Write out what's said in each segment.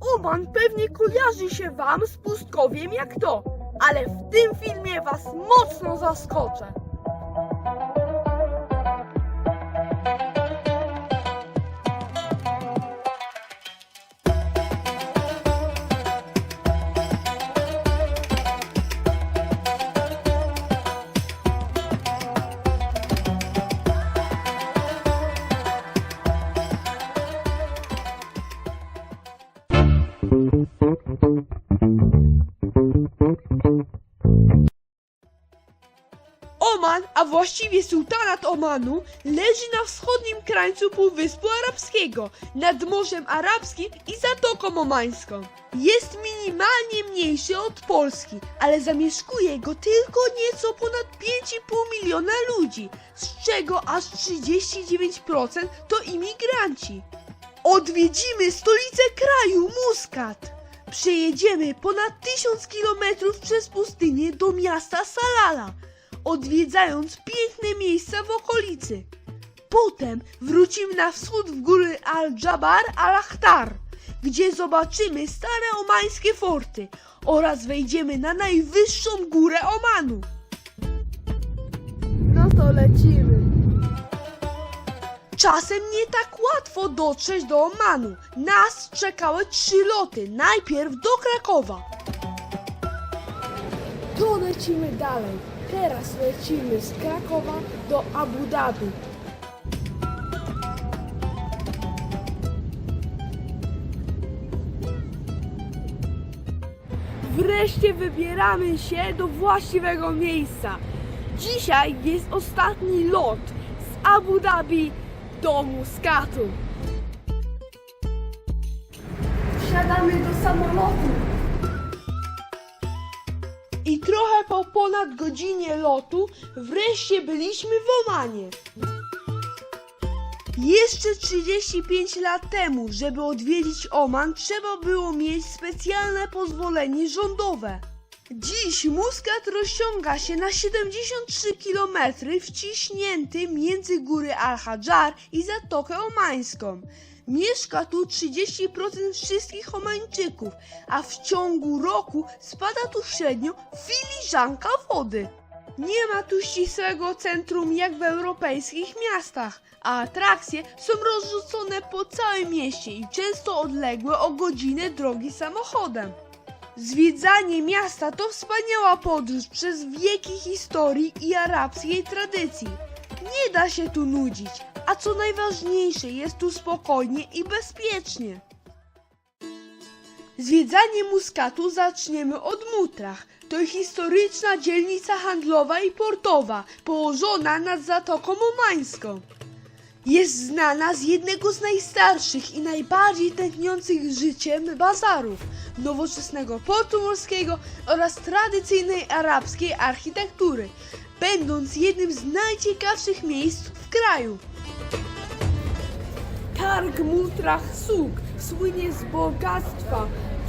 Oman pewnie kojarzy się wam z pustkowiem jak to, ale w tym filmie was mocno zaskoczę. Oman, a właściwie sułtanat Omanu, leży na wschodnim krańcu Półwyspu Arabskiego, nad Morzem Arabskim i Zatoką Omańską. Jest minimalnie mniejszy od Polski, ale zamieszkuje go tylko nieco ponad 5,5 miliona ludzi, z czego aż 39% to imigranci. Odwiedzimy stolicę kraju, Muscat. Przejedziemy ponad 1000 kilometrów przez pustynię do miasta Salala, odwiedzając piękne miejsca w okolicy. Potem wrócimy na wschód w góry Al-Jabar al-Akhtar, gdzie zobaczymy stare omańskie forty oraz wejdziemy na najwyższą górę Omanu. No to lecimy. Czasem nie tak łatwo dotrzeć do Omanu. Nas czekały 3 loty. Najpierw do Krakowa. To lecimy dalej. Teraz lecimy z Krakowa do Abu Dhabi. Wreszcie wybieramy się do właściwego miejsca. Dzisiaj jest ostatni lot z Abu Dhabi do Muscatu. Wsiadamy do samolotu. I trochę po ponad godzinie lotu wreszcie byliśmy w Omanie. Jeszcze 35 lat temu, żeby odwiedzić Oman, trzeba było mieć specjalne pozwolenie rządowe. Dziś Muscat rozciąga się na 73 km wciśnięty między góry Al-Hadżar i Zatokę Omańską. Mieszka tu 30% wszystkich Omańczyków, a w ciągu roku spada tu średnio filiżanka wody. Nie ma tu ścisłego centrum jak w europejskich miastach, a atrakcje są rozrzucone po całym mieście i często odległe o godzinę drogi samochodem. Zwiedzanie miasta to wspaniała podróż przez wieki historii i arabskiej tradycji. Nie da się tu nudzić, a co najważniejsze, jest tu spokojnie i bezpiecznie. Zwiedzanie Muscatu zaczniemy od Mutrach. To historyczna dzielnica handlowa i portowa, położona nad Zatoką Omańską. Jest znana z jednego z najstarszych i najbardziej tętniących życiem bazarów, nowoczesnego portu morskiego oraz tradycyjnej arabskiej architektury, będąc jednym z najciekawszych miejsc w kraju. Targ Mutrach Suk słynie z bogactwa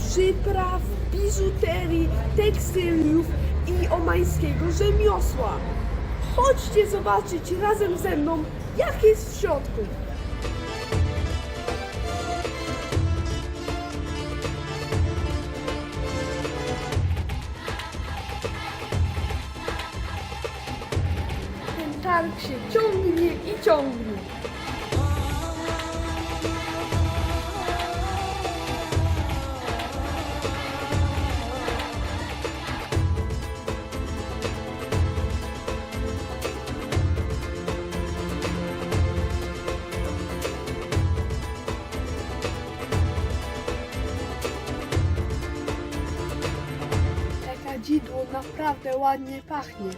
przypraw, biżuterii, tekstyliów i omańskiego rzemiosła. Chodźcie zobaczyć razem ze mną, jak jest w środku. Ten targ się ciągnie i ciągnie. Kadzidło naprawdę ładnie pachnie.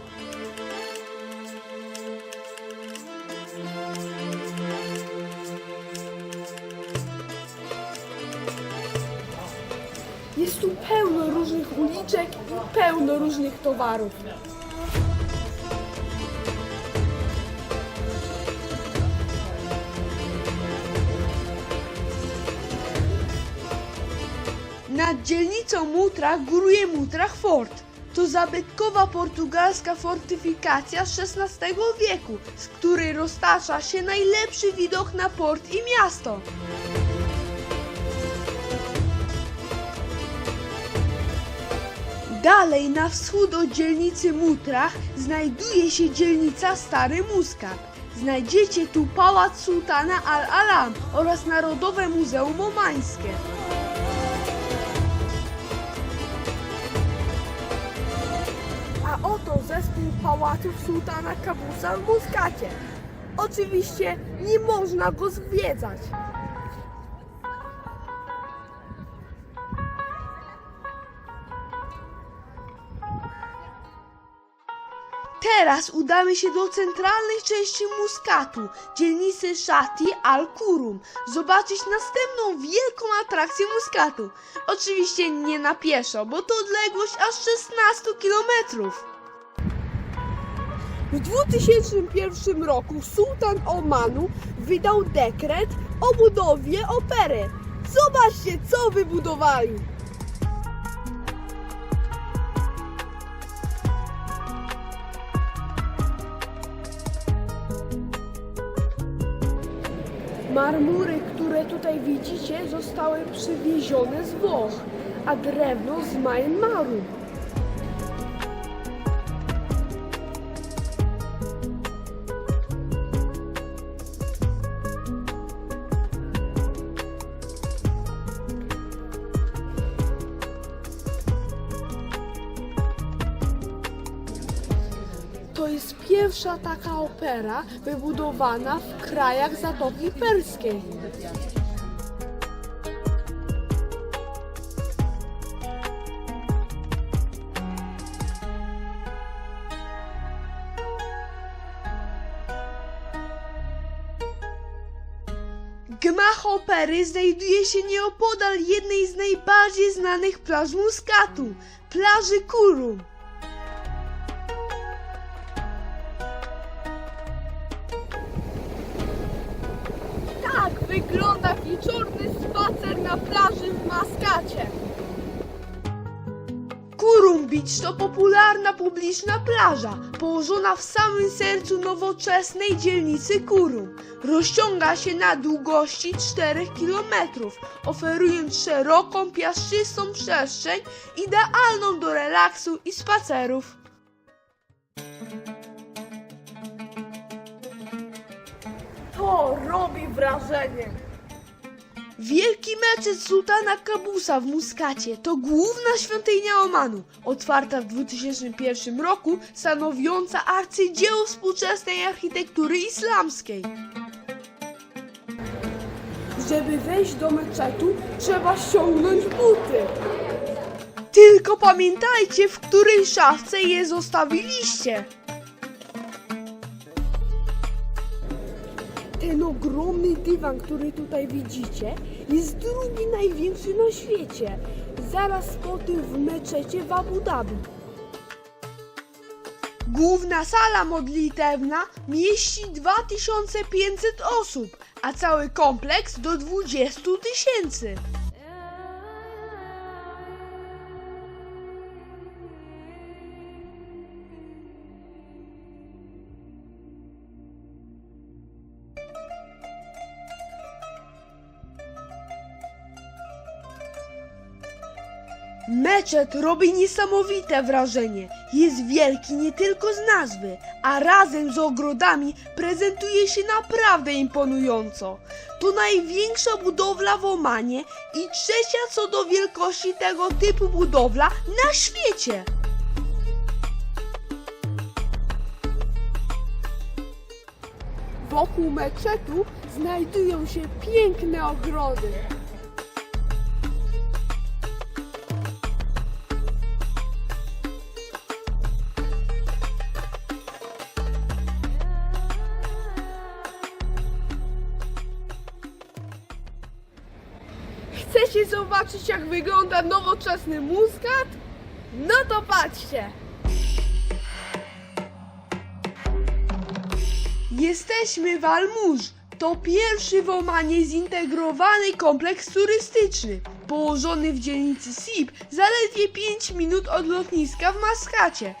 Jest tu pełno różnych uliczek i pełno różnych towarów. Nad dzielnicą Mutrach góruje Mutrach Fort. To zabytkowa portugalska fortyfikacja z XVI wieku, z której roztacza się najlepszy widok na port i miasto. Dalej na wschód od dzielnicy Mutrach znajduje się dzielnica Stary Muscat. Znajdziecie tu Pałac Sułtana Al-Alam oraz Narodowe Muzeum Omańskie. A oto zespół pałaców sułtana Kabusa w Muskacie. Oczywiście nie można go zwiedzać. Teraz udamy się do centralnej części Muskatu, dzielnicy Shati al-Kurum, zobaczyć następną wielką atrakcję Muskatu. Oczywiście nie na pieszo, bo to odległość aż 16 kilometrów. W 2001 roku sułtan Omanu wydał dekret o budowie opery. Zobaczcie, co wybudowali! Marmury, które tutaj widzicie, zostały przywiezione z Włoch, a drewno z Myanmaru. To jest pierwsza taka opera wybudowana w krajach Zatoki Perskiej. Gmach opery znajduje się nieopodal jednej z najbardziej znanych plaż Muskatu, plaży Kurum. Tak wygląda wieczorny spacer na plaży w Maskacie. Kurum Beach to popularna publiczna plaża, położona w samym sercu nowoczesnej dzielnicy Kurum. Rozciąga się na długości 4 km, oferując szeroką, piaszczystą przestrzeń idealną do relaksu i spacerów. To robi wrażenie. Wielki meczet sułtana Kabusa w Muskacie to główna świątynia Omanu, otwarta w 2001 roku, stanowiąca arcydzieło współczesnej architektury islamskiej. Żeby wejść do meczetu, trzeba ściągnąć buty. Tylko pamiętajcie, w której szafce je zostawiliście. Ten ogromny dywan, który tutaj widzicie, jest drugi największy na świecie. Zaraz po tym w meczecie w Abu Dhabi. Główna sala modlitewna mieści 2500 osób, a cały kompleks do 20 000. Meczet robi niesamowite wrażenie. Jest wielki nie tylko z nazwy, a razem z ogrodami prezentuje się naprawdę imponująco. To największa budowla w Omanie i trzecia co do wielkości tego typu budowla na świecie. Wokół meczetu znajdują się piękne ogrody. Chcecie zobaczyć, jak wygląda nowoczesny Muscat? No to patrzcie! Jesteśmy w Al-Murz. To pierwszy w Omanie zintegrowany kompleks turystyczny, położony w dzielnicy Sib, zaledwie 5 minut od lotniska w Maskacie.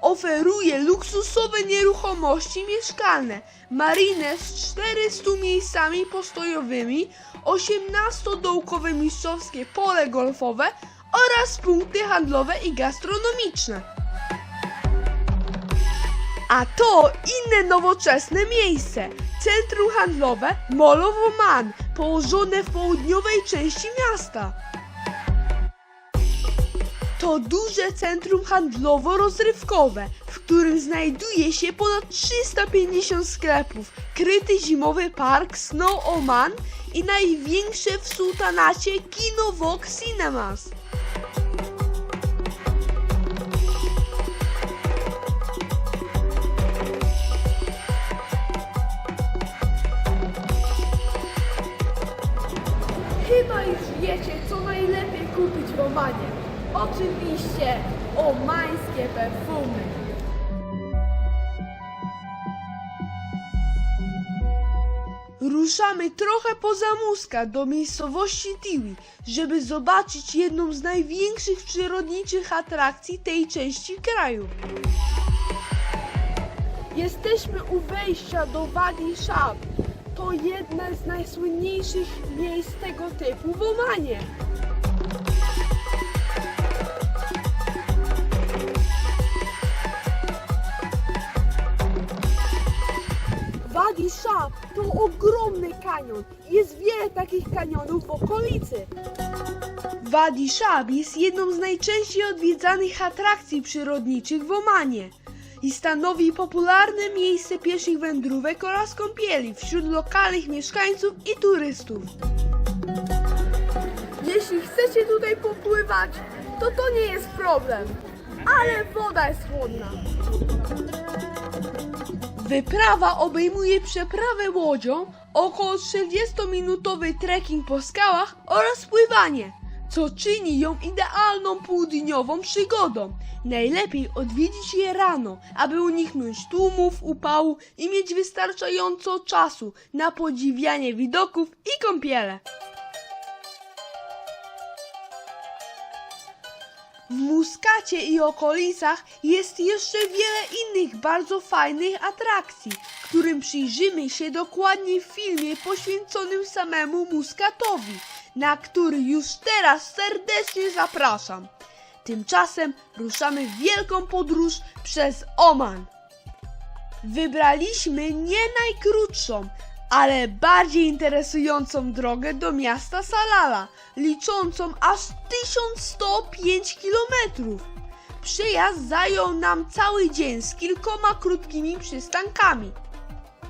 Oferuje luksusowe nieruchomości mieszkalne, marinę z 400 miejscami postojowymi, 18-dołkowe mistrzowskie pole golfowe oraz punkty handlowe i gastronomiczne. A to inne nowoczesne miejsce, centrum handlowe Mall of Oman, położone w południowej części miasta. To duże centrum handlowo-rozrywkowe, w którym znajduje się ponad 350 sklepów, kryty zimowy park Snow Oman i największe w sultanacie kino Vox Cinemas. Chyba już wiecie, co najlepiej kupić w Omanie. Oczywiście omańskie perfumy. Ruszamy trochę poza Muscat do miejscowości Tiwi, żeby zobaczyć jedną z największych przyrodniczych atrakcji tej części kraju. Jesteśmy u wejścia do Wadi Shab. To jedne z najsłynniejszych miejsc tego typu w Omanie. Wadi Shab to ogromny kanion. Jest wiele takich kanionów w okolicy. Wadi Shab jest jedną z najczęściej odwiedzanych atrakcji przyrodniczych w Omanie i stanowi popularne miejsce pieszych wędrówek oraz kąpieli wśród lokalnych mieszkańców i turystów. Jeśli chcecie tutaj popływać, to nie jest problem. Ale woda jest chłodna. Wyprawa obejmuje przeprawę łodzią, około 40-minutowy trekking po skałach oraz pływanie, co czyni ją idealną półdniową przygodą. Najlepiej odwiedzić je rano, aby uniknąć tłumów, upału i mieć wystarczająco czasu na podziwianie widoków i kąpiele. W Muscacie i okolicach jest jeszcze wiele innych bardzo fajnych atrakcji, którym przyjrzymy się dokładnie w filmie poświęconym samemu Muscatowi, na który już teraz serdecznie zapraszam. Tymczasem ruszamy w wielką podróż przez Oman. Wybraliśmy nie najkrótszą, ale bardziej interesującą drogę do miasta Salalah, liczącą aż 1105 km. Przejazd zajął nam cały dzień z kilkoma krótkimi przystankami.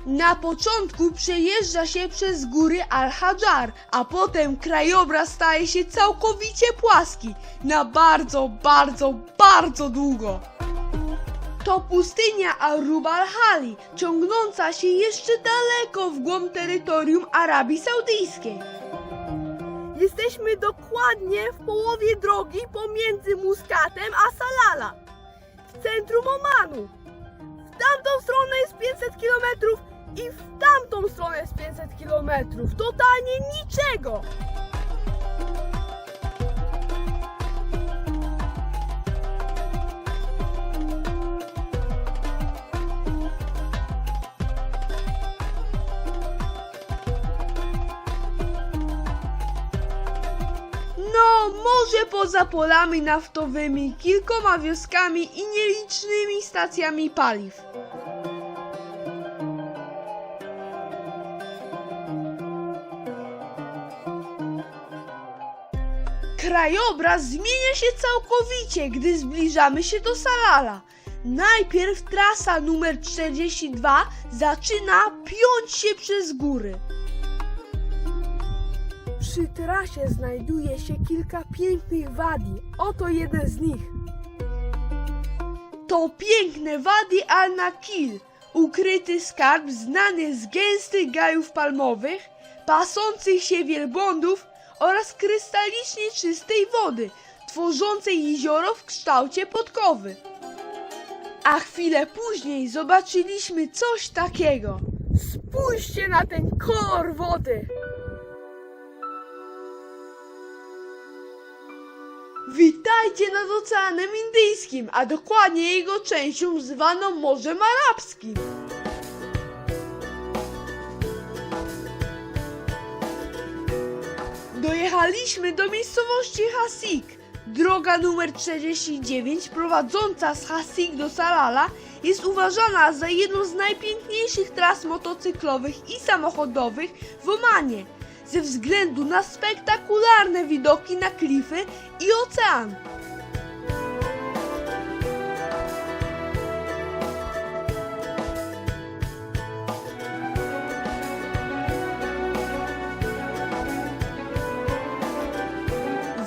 Na początku przejeżdża się przez góry Al-Hajar, a potem krajobraz staje się całkowicie płaski na bardzo długo. To pustynia Al-Rub al-Khali, ciągnąca się jeszcze daleko w głąb terytorium Arabii Saudyjskiej. Jesteśmy dokładnie w połowie drogi pomiędzy Muscatem a Salalah, w centrum Omanu. W tamtą stronę jest 500 km i w tamtą stronę jest 500 km. Totalnie niczego. No, może poza polami naftowymi, kilkoma wioskami i nielicznymi stacjami paliw. Krajobraz zmienia się całkowicie, gdy zbliżamy się do Salalah. Najpierw trasa numer 42 zaczyna piąć się przez góry. Przy trasie znajduje się kilka pięknych wadi. Oto jeden z nich. To piękne Wadi al-Nakil, ukryty skarb znany z gęstych gajów palmowych, pasących się wielbłądów oraz krystalicznie czystej wody, tworzącej jezioro w kształcie podkowy. A chwilę później zobaczyliśmy coś takiego. Spójrzcie na ten kolor wody. Witajcie nad Oceanem Indyjskim, a dokładnie jego częścią zwaną Morzem Arabskim. Dojechaliśmy do miejscowości Hasik, Droga numer 49 prowadząca z Hasik do Salala jest uważana za jedną z najpiękniejszych tras motocyklowych i samochodowych w Omanie ze względu na spektakularne widoki na klify i ocean.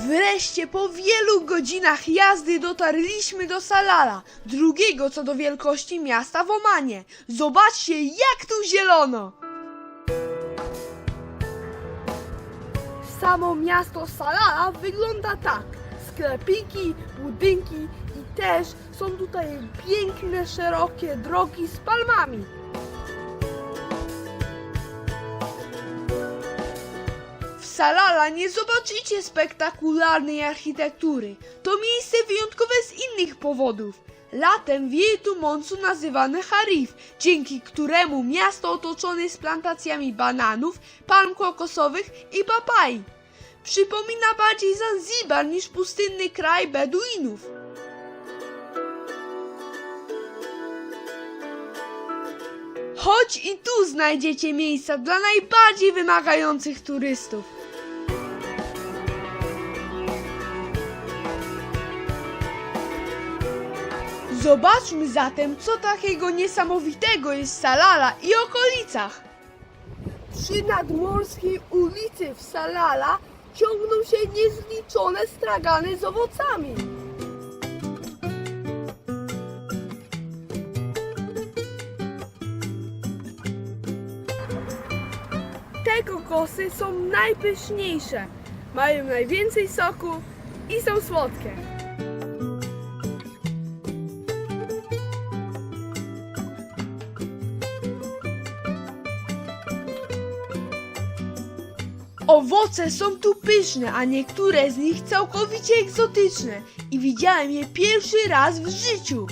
Wreszcie po wielu godzinach jazdy dotarliśmy do Salala, drugiego co do wielkości miasta w Omanie. Zobaczcie, jak tu zielono! Samo miasto Salala wygląda tak. Sklepiki, budynki i też są tutaj piękne, szerokie drogi z palmami. W Salala nie zobaczycie spektakularnej architektury. To miejsce wyjątkowe z innych powodów. Latem wieje tu monsun nazywany Harif, dzięki któremu miasto otoczone jest plantacjami bananów, palm kokosowych i papai. Przypomina bardziej Zanzibar niż pustynny kraj Beduinów. Choć i tu znajdziecie miejsca dla najbardziej wymagających turystów. Zobaczmy zatem, co takiego niesamowitego jest w Salala i okolicach. Przy nadmorskiej ulicy w Salala ciągną się niezliczone stragany z owocami. Te kokosy są najpyszniejsze, mają najwięcej soku i są słodkie. Owoce są tu pyszne, a niektóre z nich całkowicie egzotyczne i widziałem je pierwszy raz w życiu.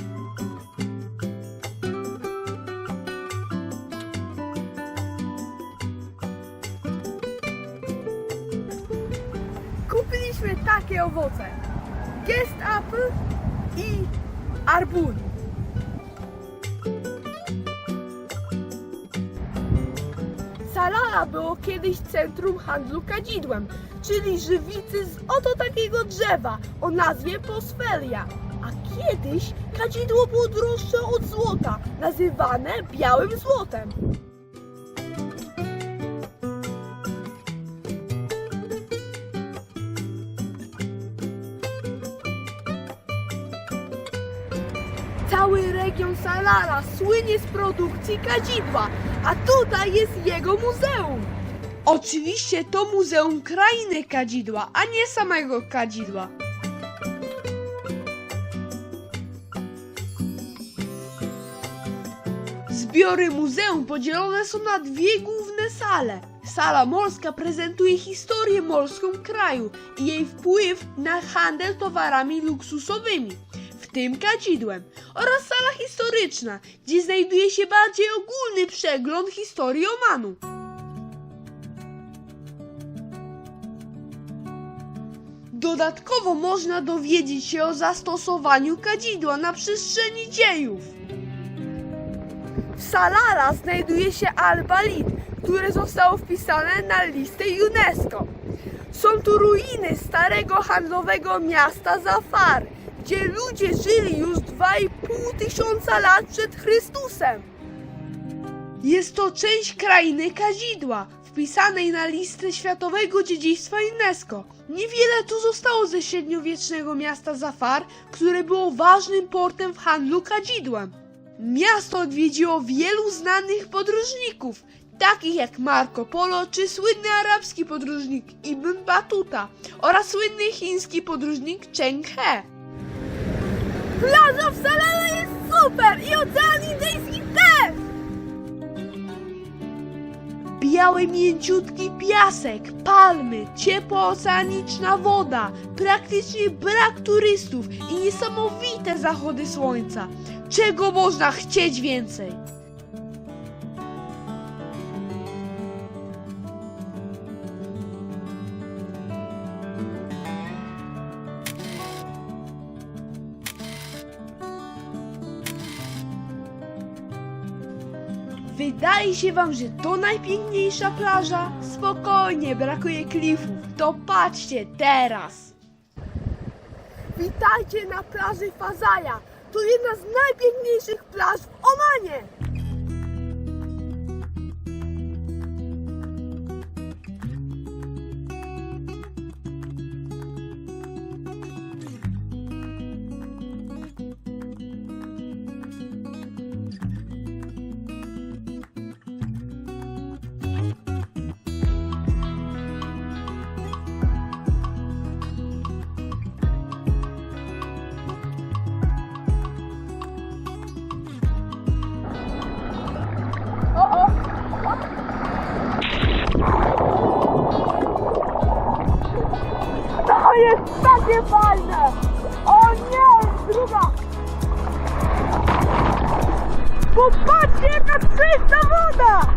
Kupiliśmy takie owoce: Gest Apple i arbun. Salala było kiedyś centrum handlu kadzidłem, czyli żywicy z oto takiego drzewa o nazwie Posfelia. A kiedyś kadzidło było droższe od złota, nazywane białym złotem. Cały region Salala słynie z produkcji kadzidła, a tutaj jest jego muzeum. Oczywiście to Muzeum Krainy Kadzidła, a nie samego kadzidła. Zbiory muzeum podzielone są na dwie główne sale. Sala morska prezentuje historię morską kraju i jej wpływ na handel towarami luksusowymi, w tym kadzidłem, oraz sala historyczna, gdzie znajduje się bardziej ogólny przegląd historii Omanu. Dodatkowo można dowiedzieć się o zastosowaniu kadzidła na przestrzeni dziejów. W Salala znajduje się Al-Balid, które zostało wpisane na listę UNESCO. Są tu ruiny starego handlowego miasta Zafar, gdzie ludzie żyli już 2,5 tysiąca lat przed Chrystusem. Jest to część krainy kadzidła, wpisanej na listę Światowego Dziedzictwa UNESCO. Niewiele tu zostało ze średniowiecznego miasta Zafar, które było ważnym portem w handlu kadzidłem. Miasto odwiedziło wielu znanych podróżników, takich jak Marco Polo czy słynny arabski podróżnik Ibn Battuta oraz słynny chiński podróżnik Cheng He. Plaża w Salala jest super i Ocean Indyjski też! Biały, mięciutki piasek, palmy, ciepła oceaniczna woda, praktycznie brak turystów i niesamowite zachody słońca. Czego można chcieć więcej? Wydaje się wam, że to najpiękniejsza plaża? Spokojnie, brakuje klifów. To patrzcie teraz. Witajcie na plaży Fazaja. To jedna z najpiękniejszych plaż w Omanie. To jest takie fajne! O nie, druga! Popatrzcie, jaka czysta woda!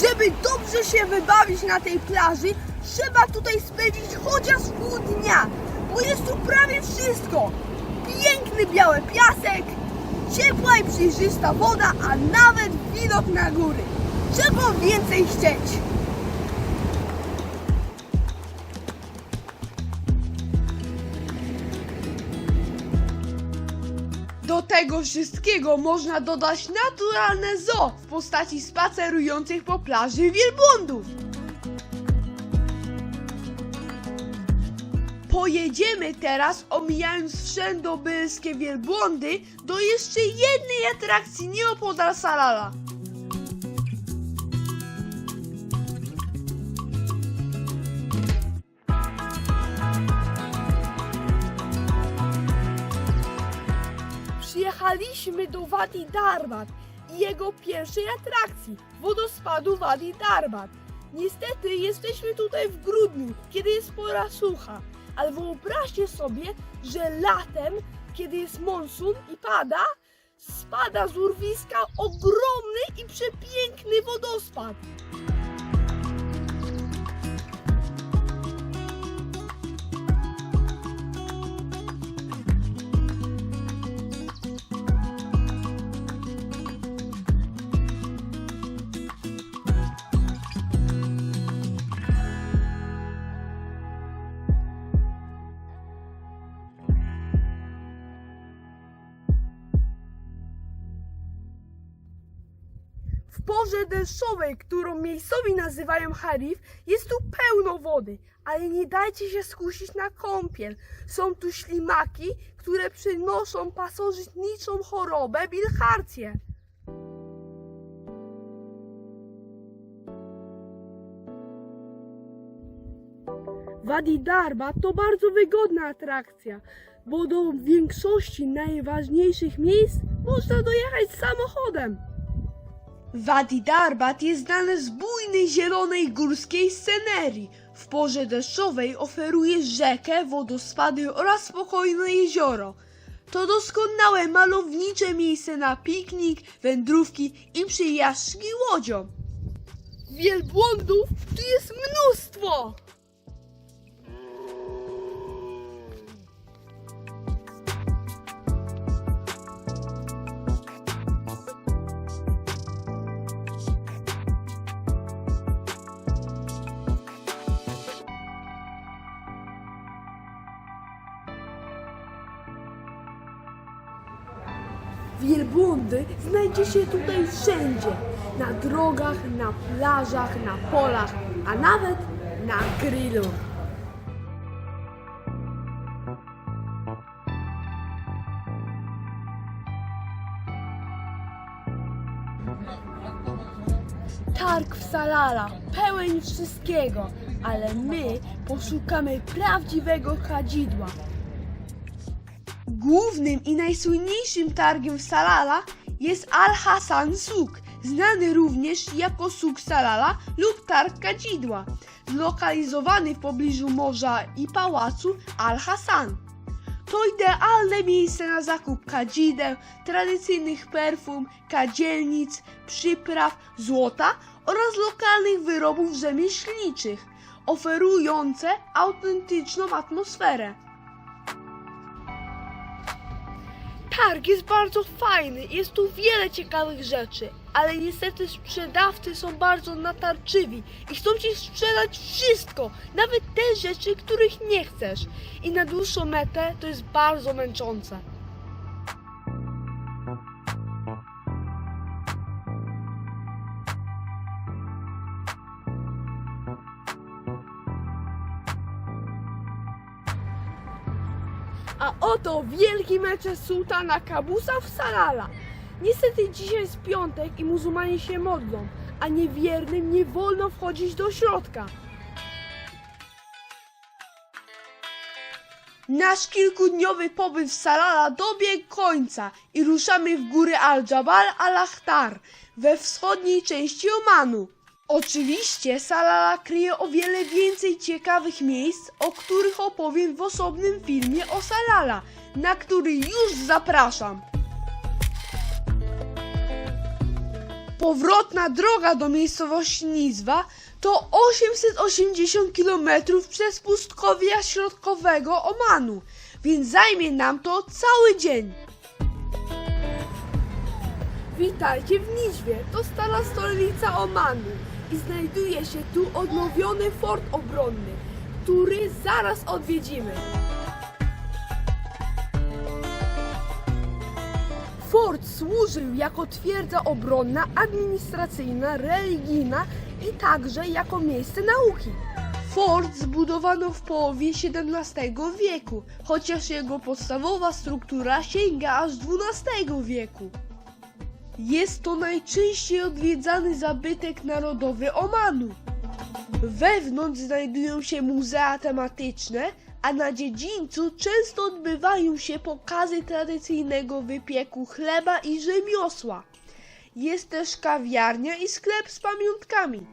Żeby dobrze się wybawić na tej plaży, trzeba tutaj spędzić chociaż pół dnia, bo jest tu prawie wszystko. Piękny biały piasek, ciepła i przejrzysta woda, a nawet widok na góry. Czego więcej chcieć? Do tego wszystkiego można dodać naturalne zoo w postaci spacerujących po plaży wielbłądów. Pojedziemy teraz, omijając wszędobylskie wielbłądy, do jeszcze jednej atrakcji nieopodal Salala. Przyjechaliśmy do Wadi Darbat i jego pierwszej atrakcji, wodospadu Wadi Darbat. Niestety jesteśmy tutaj w grudniu, kiedy jest pora sucha, ale wyobraźcie sobie, że latem, kiedy jest monsun i pada, spada z urwiska ogromny i przepiękny wodospad. W porze deszczowej, którą miejscowi nazywają Harif, jest tu pełno wody, ale nie dajcie się skusić na kąpiel. Są tu ślimaki, które przynoszą pasożytniczą chorobę bilharcję. Wadi Darbat to bardzo wygodna atrakcja, bo do większości najważniejszych miejsc można dojechać samochodem. Wadi Darbat jest znany z bujnej zielonej górskiej scenerii. W porze deszczowej oferuje rzekę, wodospady oraz spokojne jezioro. To doskonałe malownicze miejsce na piknik, wędrówki i przejażdżki łodzią. Wielbłądów tu jest mnóstwo! Wielbłądy znajdzie się tutaj wszędzie. Na drogach, na plażach, na polach, a nawet na grillu. Targ w Salala, pełen wszystkiego, ale my poszukamy prawdziwego kadzidła. Głównym i najsłynniejszym targiem w Salala jest Al-Hasan Souk, znany również jako Souk Salala lub Targ Kadzidła, zlokalizowany w pobliżu morza i pałacu Al-Hasan. To idealne miejsce na zakup kadzideł, tradycyjnych perfum, kadzielnic, przypraw, złota oraz lokalnych wyrobów rzemieślniczych. oferujące autentyczną atmosferę. Targ jest bardzo fajny, jest tu wiele ciekawych rzeczy, ale niestety sprzedawcy są bardzo natarczywi i chcą ci sprzedać wszystko, nawet te rzeczy, których nie chcesz. I na dłuższą metę to jest bardzo męczące. A oto wielki mecz sułtana Kabusa w Salala. Niestety dzisiaj jest piątek i muzułmanie się modlą, a niewiernym nie wolno wchodzić do środka. Nasz kilkudniowy pobyt w Salala dobiegł końca i ruszamy w góry Al-Jabal Al-Akhtar we wschodniej części Omanu. Oczywiście Salala kryje o wiele więcej ciekawych miejsc, o których opowiem w osobnym filmie o Salala, na który już zapraszam. Powrotna droga do miejscowości Nizwa to 880 km przez pustkowia środkowego Omanu, więc zajmie nam to cały dzień. Witajcie w Nizwie, to stara stolica Omanu i znajduje się tu odnowiony fort obronny, który zaraz odwiedzimy. Fort służył jako twierdza obronna, administracyjna, religijna i także jako miejsce nauki. Fort zbudowano w połowie XVII wieku, chociaż jego podstawowa struktura sięga aż XII wieku. Jest to najczęściej odwiedzany zabytek narodowy Omanu. Wewnątrz znajdują się muzea tematyczne, a na dziedzińcu często odbywają się pokazy tradycyjnego wypieku chleba i rzemiosła. Jest też kawiarnia i sklep z pamiątkami.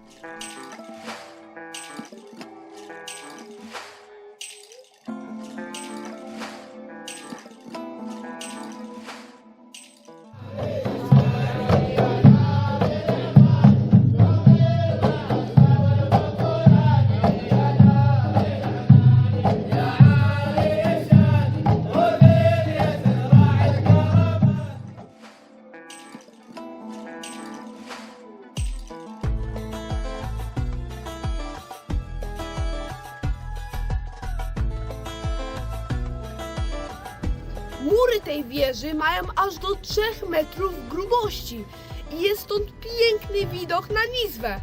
Mury tej wieży mają aż do 3 metrów grubości i jest stąd piękny widok na Nizwę.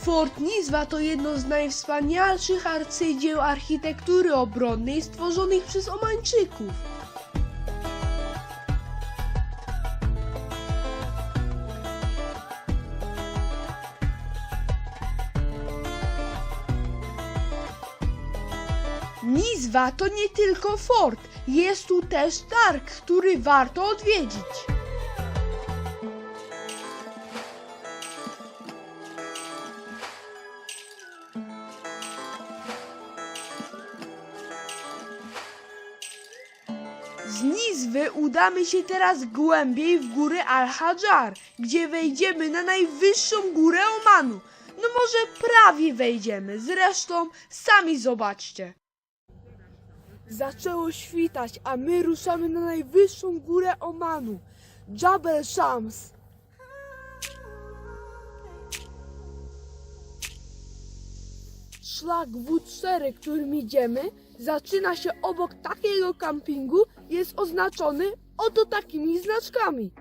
Fort Nizwa to jedno z najwspanialszych arcydzieł architektury obronnej stworzonych przez Omańczyków. Nizwa to nie tylko fort, jest tu też targ, który warto odwiedzić. Z Nizwy udamy się teraz głębiej w góry Al-Hadżar, gdzie wejdziemy na najwyższą górę Omanu. No może prawie wejdziemy, zresztą sami zobaczcie. Zaczęło świtać, a my ruszamy na najwyższą górę Omanu, Jabal Shams. Szlak W4, którym idziemy, zaczyna się obok takiego kampingu, jest oznaczony oto takimi znaczkami.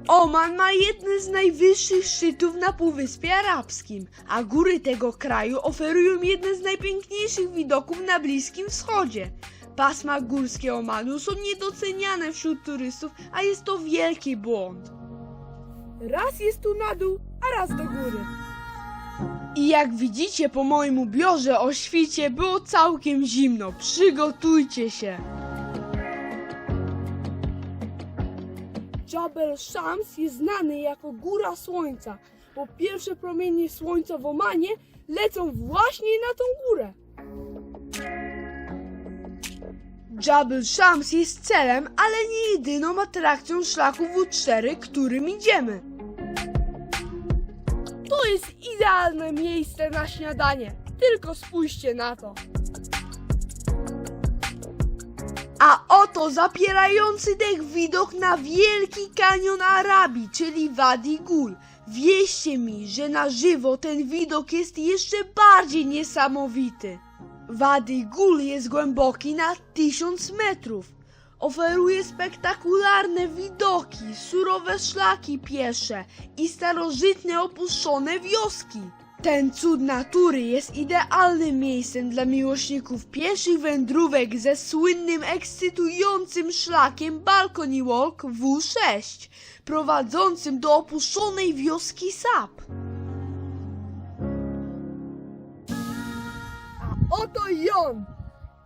Oman ma jeden z najwyższych szczytów na Półwyspie Arabskim, a góry tego kraju oferują jeden z najpiękniejszych widoków na Bliskim Wschodzie. Pasma górskie Omanu są niedoceniane wśród turystów, a jest to wielki błąd. Raz jest tu na dół, a raz do góry. I jak widzicie po moim ubiorze o świcie było całkiem zimno, przygotujcie się. Jabal Shams jest znany jako Góra Słońca, bo pierwsze promienie słońca w Omanie lecą właśnie na tą górę. Jabal Shams jest celem, ale nie jedyną atrakcją szlaku W4, którym idziemy. To jest idealne miejsce na śniadanie. Tylko spójrzcie na to. A oto zapierający dech widok na Wielki Kanion Arabii, czyli Wadi Gul. Wierzcie mi, że na żywo ten widok jest jeszcze bardziej niesamowity. Wadi Gul jest głęboki na 1000 metrów. Oferuje spektakularne widoki, surowe szlaki piesze i starożytne opuszczone wioski. Ten cud natury jest idealnym miejscem dla miłośników pieszych wędrówek ze słynnym, ekscytującym szlakiem Balcony Walk W6, prowadzącym do opuszczonej wioski Sap. A oto i on!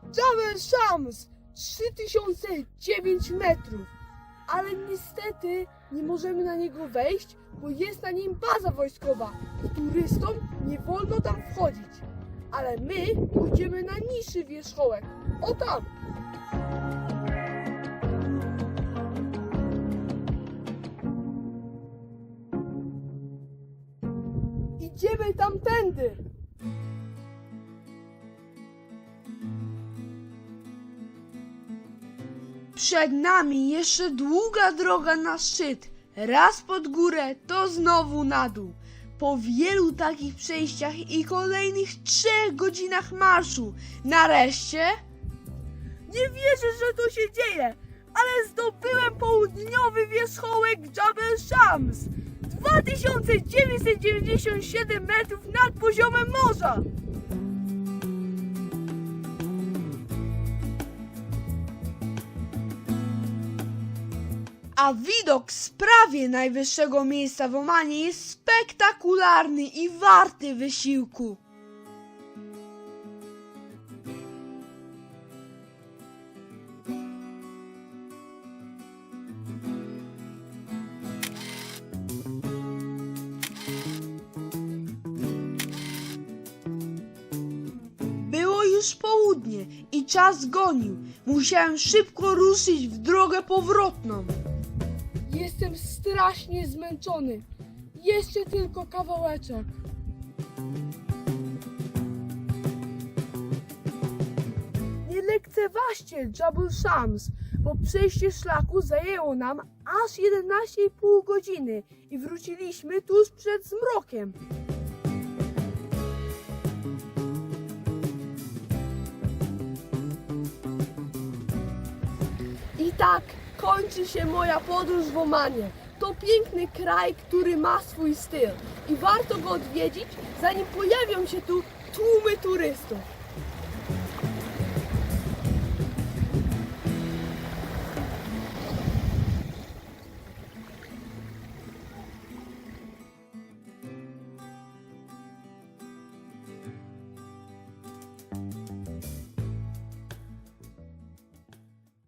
Jabal Shams! 3009 metrów! Ale niestety nie możemy na niego wejść, bo jest na nim baza wojskowa. Turystom nie wolno tam wchodzić. Ale my pójdziemy na niższy wierzchołek. O tam! Idziemy tamtędy! Przed nami jeszcze długa droga na szczyt. Raz pod górę, to znowu na dół. Po wielu takich przejściach i kolejnych 3 godzinach marszu, nareszcie... Nie wierzę, że to się dzieje, ale zdobyłem południowy wierzchołek Jabal Shams. 2997 metrów nad poziomem morza. A widok z prawie najwyższego miejsca w Omanie jest spektakularny i warty wysiłku. Było już południe i czas gonił. Musiałem szybko ruszyć w drogę powrotną. Jestem strasznie zmęczony. Jeszcze tylko kawałeczek. Nie lekceważcie Jabal Shams, bo przejście szlaku zajęło nam aż 11,5 godziny i wróciliśmy tuż przed zmrokiem. I tak kończy się moja podróż w Omanie. To piękny kraj, który ma swój styl i warto go odwiedzić, zanim pojawią się tu tłumy turystów.